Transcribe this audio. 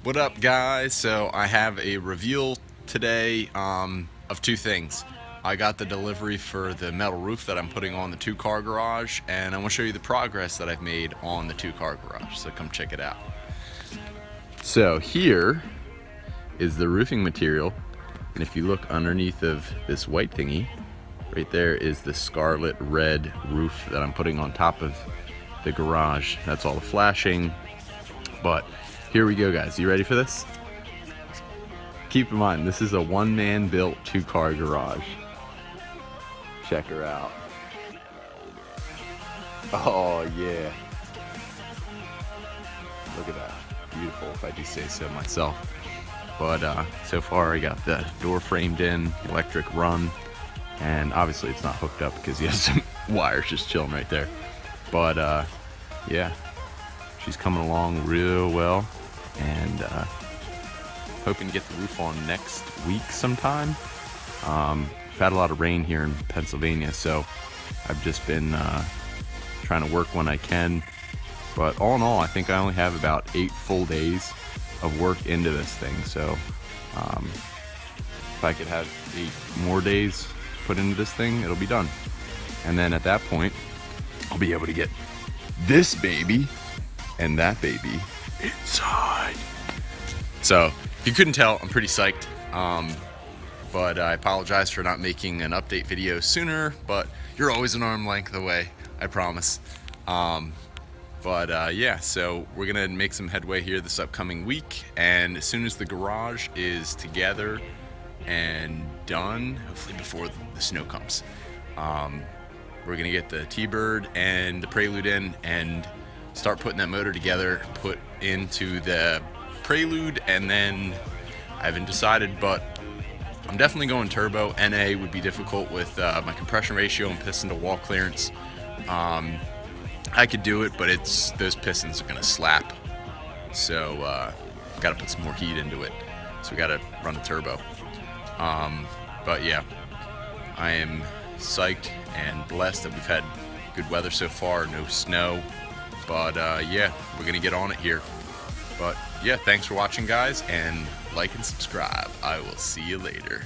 What up, guys? So I have a reveal today of two things. I got the delivery for the metal roof that I'm putting on the 2-car garage, and I want to show you the progress that I've made on the 2-car garage, so come check it out. So here is the roofing material, and if you look underneath of this white thingy, right there is the scarlet red roof that I'm putting on top of the garage. That's all the flashing, but here we go, guys. You ready for this? Keep in mind, this is a one-man built 2-car garage. Check her out. Oh yeah. Look at that. Beautiful, if I do say so myself. But so far I got the door framed in, electric run, and obviously it's not hooked up because you have some wires just chilling right there. But yeah, she's coming along real well, and hoping to get the roof on next week sometime. We've had a lot of rain here in Pennsylvania, so I've just been trying to work when I can. But all in all, I think I only have about 8 full days of work into this thing. So if I could have 8 more days put into this thing, it'll be done. And then at that point, I'll be able to get this baby and that baby inside. So if you couldn't tell, I'm pretty psyched. But I apologize for not making an update video sooner, but you're always an arm length away, I promise. Yeah, so we're gonna make some headway here this upcoming week, and as soon as the garage is together and done, hopefully before the snow comes, we're gonna get the T-Bird and the Prelude in and start putting that motor together, put into the Prelude, and then I haven't decided, but I'm definitely going turbo. NA would be difficult with my compression ratio and piston to wall clearance. I could do it, but those pistons are gonna slap. So gotta put some more heat into it. So we gotta run a turbo. But yeah, I am psyched and blessed that we've had good weather so far, no snow. But yeah, we're gonna get on it here. But yeah, thanks for watching, guys, and like and subscribe. I will see you later.